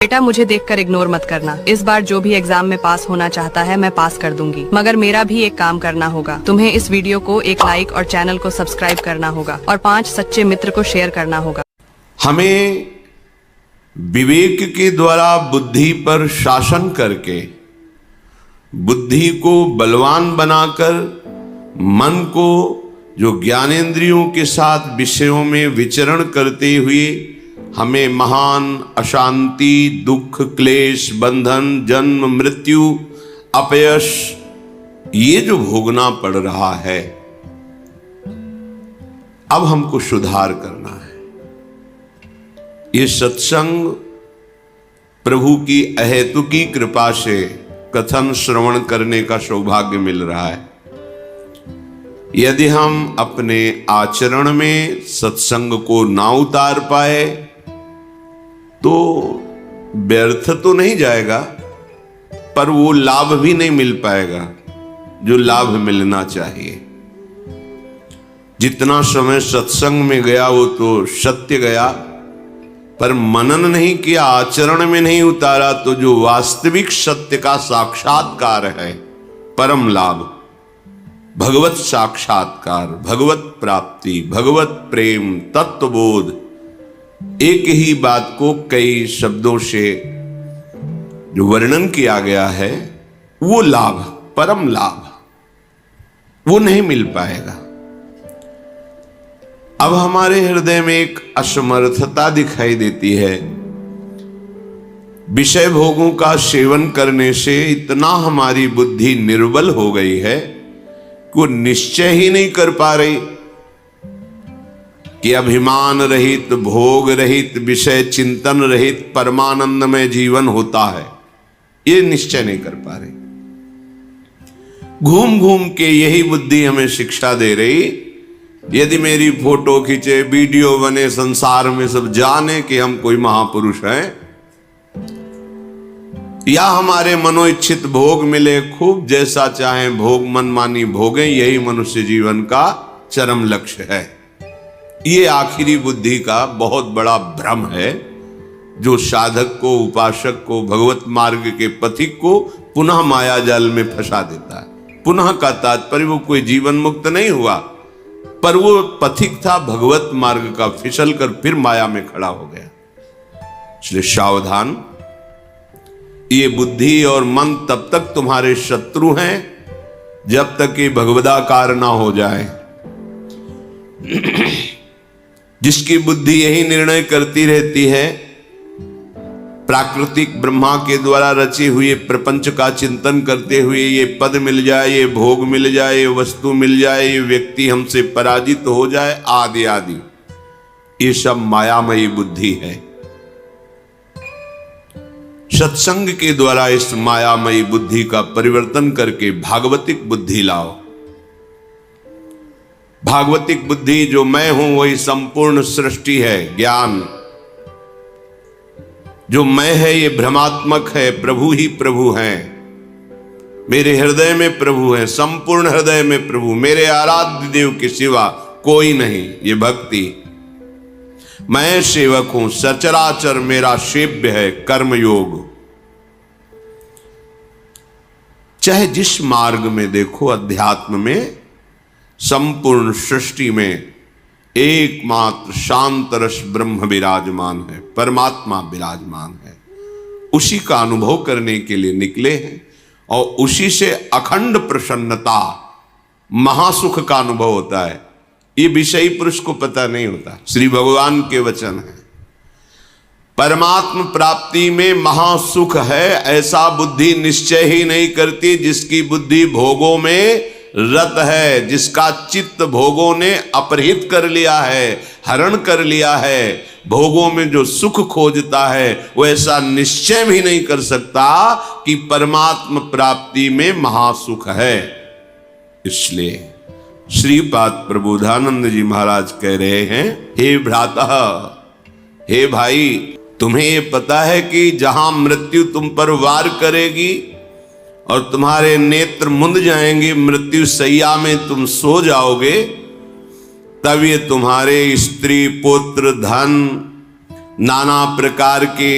बेटा मुझे देखकर इग्नोर मत करना। इस बार जो भी एग्जाम में पास होना चाहता है मैं पास कर दूंगी, मगर मेरा भी एक काम करना होगा। तुम्हें इस वीडियो को एक लाइक और चैनल को सब्सक्राइब करना होगा और 5 सच्चे मित्र को शेयर करना होगा। हमें विवेक के द्वारा बुद्धि पर शासन करके बुद्धि को बलवान बनाकर मन को जो ज्ञानेंद्रियों के साथ विषयों में विचरण करते हुए हमें महान अशांति, दुख, क्लेश, बंधन, जन्म, मृत्यु, अपयश ये जो भोगना पड़ रहा है, अब हमको सुधार करना है। ये सत्संग प्रभु की अहेतुकी कृपा से कथन श्रवण करने का सौभाग्य मिल रहा है। यदि हम अपने आचरण में सत्संग को ना उतार पाए तो व्यर्थ तो नहीं जाएगा, पर वो लाभ भी नहीं मिल पाएगा जो लाभ मिलना चाहिए। जितना समय सत्संग में गया वो तो सत्य गया, पर मनन नहीं किया, आचरण में नहीं उतारा तो जो वास्तविक सत्य का साक्षात्कार है, परम लाभ, भगवत साक्षात्कार, भगवत प्राप्ति, भगवत प्रेम, तत्वबोध, एक ही बात को कई शब्दों से जो वर्णन किया गया है, वो लाभ, परम लाभ, वो नहीं मिल पाएगा। अब हमारे हृदय में एक असमर्थता दिखाई देती है। विषय भोगों का सेवन करने से इतना हमारी बुद्धि निर्बल हो गई है कि वो निश्चय ही नहीं कर पा रही कि अभिमान रहित, भोग रहित, विषय चिंतन रहित परमानंदमय जीवन होता है। ये निश्चय नहीं कर पा रही। घूम घूम के यही बुद्धि हमें शिक्षा दे रही, यदि मेरी फोटो खींचे, वीडियो बने, संसार में सब जाने कि हम कोई महापुरुष हैं, या हमारे मनोइच्छित भोग मिले, खूब जैसा चाहें भोग मनमानी भोगें, यही मनुष्य जीवन का चरम लक्ष्य है। ये आखिरी बुद्धि का बहुत बड़ा भ्रम है जो साधक को, उपासक को, भगवत मार्ग के पथिक को पुनः माया जाल में फंसा देता है। पुनः का तात्पर्य वो कोई जीवन मुक्त नहीं हुआ, पर वो पथिक था भगवत मार्ग का, फिसल कर फिर माया में खड़ा हो गया। इसलिए सावधान, ये बुद्धि और मन तब तक तुम्हारे शत्रु हैं जब तक ये भगवदाकार ना हो जाए। जिसकी बुद्धि यही निर्णय करती रहती है, प्राकृतिक ब्रह्मा के द्वारा रचे हुए प्रपंच का चिंतन करते हुए ये पद मिल जाए, ये भोग मिल जाए, ये वस्तु मिल जाए, ये व्यक्ति हमसे पराजित हो जाए, आदि आदि, ये सब मायामयी बुद्धि है। सत्संग के द्वारा इस मायामयी बुद्धि का परिवर्तन करके भागवतिक बुद्धि लाओ। भागवतिक बुद्धि जो मैं हूं वही संपूर्ण सृष्टि है, ज्ञान जो मैं है ये भ्रमात्मक है, प्रभु ही प्रभु हैं, मेरे हृदय में प्रभु है, संपूर्ण हृदय में प्रभु, मेरे आराध्य देव के सिवा कोई नहीं, ये भक्ति। मैं सेवक हूं, सचराचर मेरा सेव्य है, कर्मयोग। चाहे जिस मार्ग में देखो, अध्यात्म में, संपूर्ण सृष्टि में एकमात्र शांत रस ब्रह्म विराजमान है, परमात्मा विराजमान है। उसी का अनुभव करने के लिए निकले हैं और उसी से अखंड प्रसन्नता, महासुख का अनुभव होता है। ये विषयी पुरुष को पता नहीं होता। श्री भगवान के वचन है, परमात्म प्राप्ति में महासुख है, ऐसा बुद्धि निश्चय ही नहीं करती जिसकी बुद्धि भोगों में रत है, जिसका चित्त भोगों ने अपहृत कर लिया है, हरण कर लिया है। भोगों में जो सुख खोजता है वो ऐसा निश्चय भी नहीं कर सकता कि परमात्म प्राप्ति में महासुख है। इसलिए श्रीपाद प्रबोधानंद जी महाराज कह रहे हैं, हे भ्राता, हे भाई, तुम्हें ये पता है कि जहां मृत्यु तुम पर वार करेगी और तुम्हारे नेत्र मुंद जाएंगे, मृत्यु सैया में तुम सो जाओगे, तब ये तुम्हारे स्त्री, पुत्र, धन, नाना प्रकार के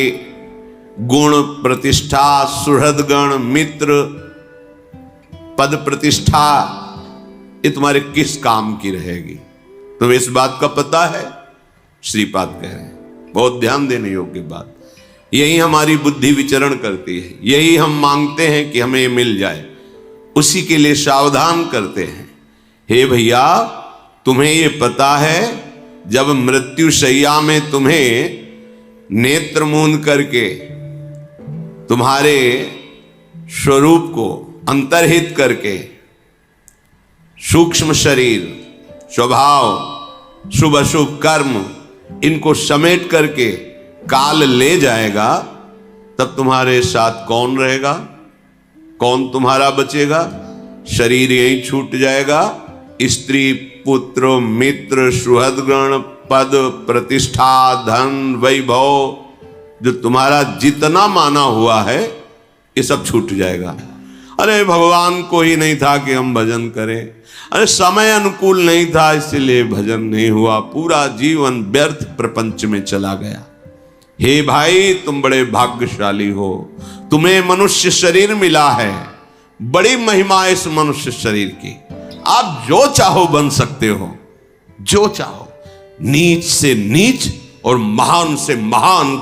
गुण प्रतिष्ठा, सुहृदगण, मित्र, पद प्रतिष्ठा, ये तुम्हारे किस काम की रहेगी? तुम्हें इस बात का पता है? श्रीपाद कह रहे हैं, बहुत ध्यान देने योग्य बात। यही हमारी बुद्धि विचरण करती है, यही हम मांगते हैं कि हमें मिल जाए, उसी के लिए सावधान करते हैं। हे भैया, तुम्हें ये पता है जब मृत्यु शैया में तुम्हें नेत्र मूंद करके तुम्हारे स्वरूप को अंतर्हित करके सूक्ष्म शरीर, स्वभाव, शुभ अशुभ कर्म, इनको समेट करके काल ले जाएगा, तब तुम्हारे साथ कौन रहेगा? कौन तुम्हारा बचेगा? शरीर यही छूट जाएगा। स्त्री, पुत्र, मित्र, सुहृदगण, पद, प्रतिष्ठा, धन, वैभव, जो तुम्हारा जितना माना हुआ है, ये सब छूट जाएगा। अरे भगवान को ही नहीं था कि हम भजन करें, अरे समय अनुकूल नहीं था इसलिए भजन नहीं हुआ, पूरा जीवन व्यर्थ प्रपंच में चला गया। हे भाई, तुम बड़े भाग्यशाली हो, तुम्हें मनुष्य शरीर मिला है, बड़ी महिमा है इस मनुष्य शरीर की। आप जो चाहो बन सकते हो, जो चाहो, नीच से नीच और महान से महान,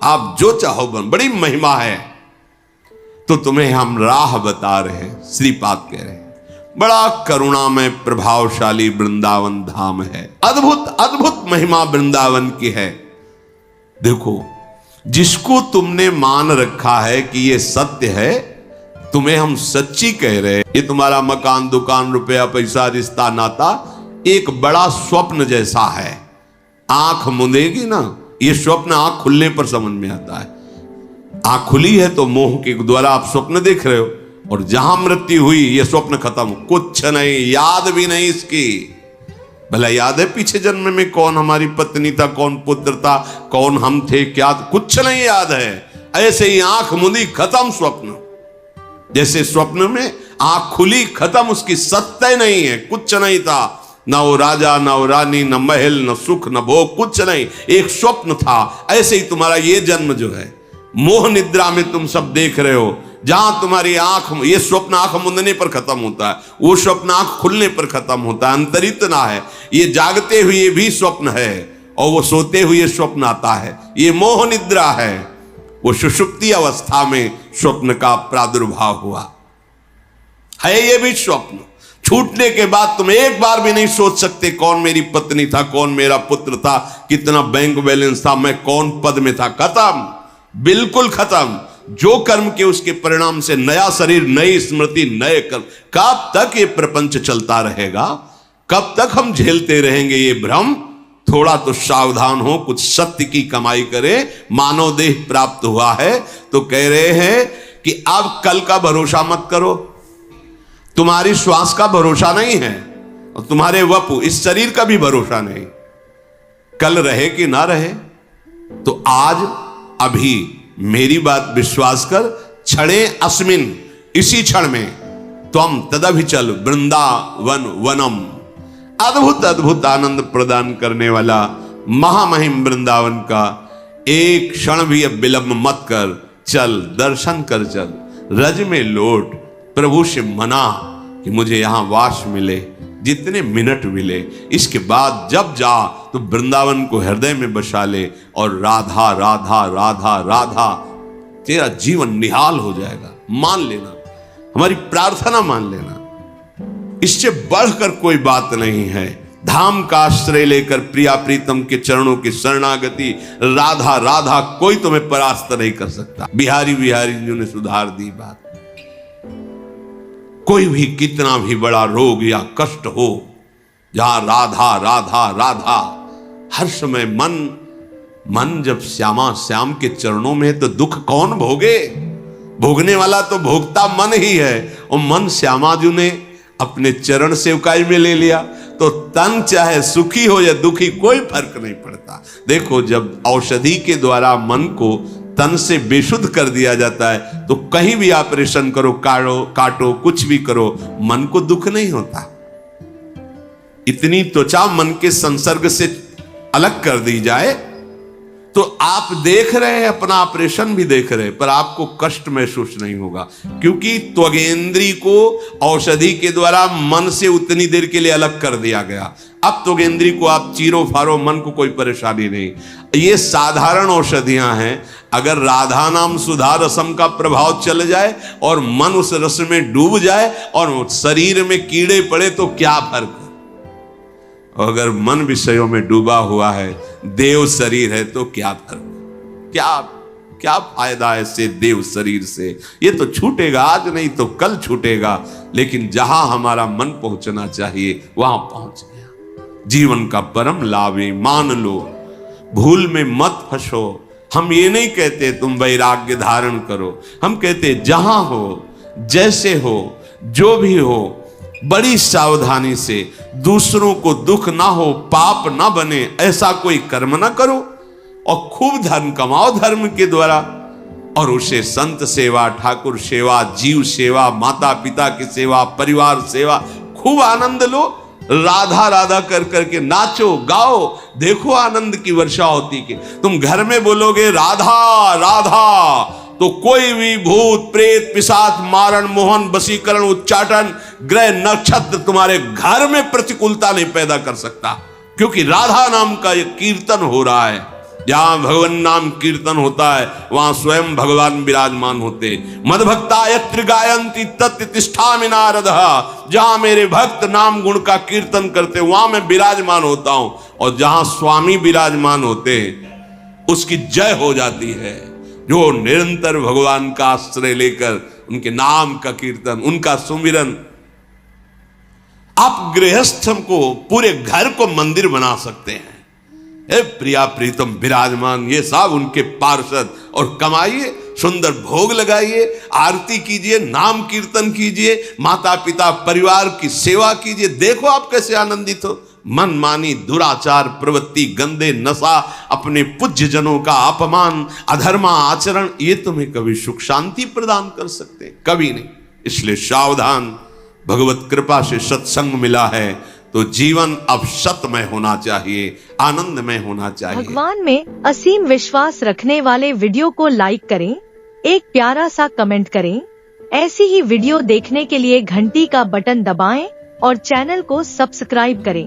आप जो चाहो बन, बड़ी महिमा है। तो तुम्हें हम राह बता रहे हैं, श्रीपाद कह रहे हैं, बड़ा करुणामय प्रभावशाली वृंदावन धाम है, अद्भुत अद्भुत महिमा वृंदावन की है। देखो, जिसको तुमने मान रखा है कि ये सत्य है, तुम्हें हम सच्ची कह रहे हैं, ये तुम्हारा मकान, दुकान, रुपया, पैसा, रिश्ता, नाता एक बड़ा स्वप्न जैसा है। आंख मुंदेगी ना, ये स्वप्न आंख खुलने पर समझ में आता है। आंख खुली है तो मोह के द्वारा आप स्वप्न देख रहे हो, और जहां मृत्यु हुई ये स्वप्न खत्म, कुछ नहीं, याद भी नहीं इसकी। भला याद है पिछले जन्म में कौन हमारी पत्नी था, कौन पुत्र था, कौन हम थे, क्या, कुछ नहीं याद है। ऐसे ही आंख मुंदी, खत्म स्वप्न। जैसे स्वप्न में आंख खुली, खत्म, उसकी सत्य नहीं है, कुछ नहीं था, ना वो राजा, ना वो रानी, न महल, न सुख, न भोग, कुछ नहीं, एक स्वप्न था। ऐसे ही तुम्हारा ये जन्म जो है, मोह निद्रा में तुम सब देख रहे हो, जहां तुम्हारी आंख, ये स्वप्न आंख मुंदने पर खत्म होता है, वो स्वप्न आंख खुलने पर खत्म होता है, अंतरित ना है। ये जागते हुए भी स्वप्न है और वो सोते हुए स्वप्न आता है, ये मोह निद्रा है। वो सुषुप्ति अवस्था में स्वप्न का प्रादुर्भाव हुआ है, ये भी स्वप्न। छूटने के बाद तुम एक बार भी नहीं सोच सकते कौन मेरी पत्नी था, कौन मेरा पुत्र था, कितना बैंक बैलेंस था, मैं कौन पद में था, खत्म, बिल्कुल खत्म। जो कर्म के उसके परिणाम से नया शरीर, नई स्मृति, नए कर्म। कब तक ये प्रपंच चलता रहेगा? कब तक हम झेलते रहेंगे ये भ्रम? थोड़ा तो सावधान हो, कुछ सत्य की कमाई करे। मानव देह प्राप्त हुआ है तो कह रहे हैं कि अब कल का भरोसा मत करो, तुम्हारी श्वास का भरोसा नहीं है, और तुम्हारे वपु, इस शरीर का भी भरोसा नहीं, कल रहे कि ना रहे। तो आज अभी मेरी बात विश्वास कर, क्षणे अस्मिन, इसी क्षण में त्वम तदभिचल वृंदावन वनम, अद्भुत अद्भुत आनंद प्रदान करने वाला महामहिम वृंदावन का एक क्षण भी अब विलंब मत कर, चल दर्शन कर, चल रज में लौट, प्रभु से मना कि मुझे यहां वास मिले, जितने मिनट मिले, इसके बाद जब जा तो वृंदावन को हृदय में बसा ले, और राधा राधा राधा राधा, तेरा जीवन निहाल हो जाएगा। मान लेना, हमारी प्रार्थना मान लेना, इससे बढ़कर कोई बात नहीं है। धाम का आश्रय लेकर प्रिया प्रीतम के चरणों की शरणागति, राधा राधा, कोई तुम्हें परास्त नहीं कर सकता। बिहारी बिहारी जी ने सुधार दी बात। कोई भी कितना भी बड़ा रोग या कष्ट हो, जहां राधा राधा राधा, हर समय मन जब श्यामा श्याम के चरणों में है तो दुख कौन भोगे? भोगने वाला तो भोगता मन ही है, और मन श्यामा जी ने अपने चरण सेवकाई में ले लिया तो तन चाहे सुखी हो या दुखी कोई फर्क नहीं पड़ता। देखो, जब औषधि के द्वारा मन को तन से बेशुद्ध कर दिया जाता है तो कहीं भी ऑपरेशन करो, काटो, कुछ भी करो, मन को दुख नहीं होता। इतनी त्वचा मन के संसर्ग से अलग कर दी जाए तो आप देख रहे हैं, अपना ऑपरेशन भी देख रहे हैं, पर आपको कष्ट महसूस नहीं होगा, क्योंकि त्वगेंद्री को औषधि के द्वारा मन से उतनी देर के लिए अलग कर दिया गया। अब त्वगेंद्री को आप चीरो फारो, मन को कोई परेशानी नहीं। ये साधारण औषधियां हैं। अगर राधा नाम सुधा रसम का प्रभाव चल जाए और मन उस रस में डूब जाए और शरीर में कीड़े पड़े तो क्या फर्क। और अगर मन विषयों में डूबा हुआ है, देव शरीर है, तो क्या फर्क, क्या फायदा है इससे, देव शरीर से। ये तो छूटेगा, आज नहीं तो कल छूटेगा, लेकिन जहां हमारा मन पहुंचना चाहिए वहां पहुंच गया। जीवन का परम लाभ है, मान लो, भूल में मत फंसो। हम ये नहीं कहते तुम वैराग्य धारण करो, हम कहते जहां हो, जैसे हो, जो भी हो, बड़ी सावधानी से, दूसरों को दुख ना हो, पाप ना बने, ऐसा कोई कर्म ना करो, और खूब धन कमाओ धर्म के द्वारा, और उसे संत सेवा, ठाकुर सेवा, जीव सेवा, माता पिता की सेवा, परिवार सेवा, खूब आनंद लो। राधा राधा कर करके नाचो, गाओ, देखो आनंद की वर्षा होती कि तुम घर में बोलोगे राधा राधा, तो कोई भी भूत प्रेत पिशाच मारण मोहन वशीकरण उच्चाटन ग्रह नक्षत्र तुम्हारे घर में प्रतिकूलता नहीं पैदा कर सकता, क्योंकि राधा नाम का ये कीर्तन हो रहा है। जहां भगवान नाम कीर्तन होता है वहां स्वयं भगवान विराजमान होते। मदभक्ता यत्र गायन्ति तत्र तिष्ठामि नारदः, जहां मेरे भक्त नाम गुण का कीर्तन करते वहां मैं विराजमान होता हूं, और जहां स्वामी विराजमान होते उसकी जय हो जाती है। जो निरंतर भगवान का आश्रय लेकर उनके नाम का कीर्तन, उनका सुमिरन, आप गृहस्थ को, पूरे घर को मंदिर बना सकते हैं। हे प्रिया प्रीतम विराजमान, ये सब उनके पार्षद, और कमाइए, सुंदर भोग लगाइए, आरती कीजिए, नाम कीर्तन कीजिए, माता पिता परिवार की सेवा कीजिए। देखो आप कैसे आनंदित हो। मनमानी दुराचार प्रवृत्ति, गंदे नशा, अपने पूज्य जनों का अपमान, अधर्मा आचरण, ये तुम्हें कभी सुख शांति प्रदान कर सकते? कभी नहीं। इसलिए सावधान। भगवत कृपा से सत्संग मिला है तो जीवन अब सतमय होना चाहिए, आनंदमय होना चाहिए। भगवान में असीम विश्वास रखने वाले वीडियो को लाइक करें, एक प्यारा सा कमेंट करें। ऐसी ही वीडियो देखने के लिए घंटी का बटन दबाएं और चैनल को सब्सक्राइब करें।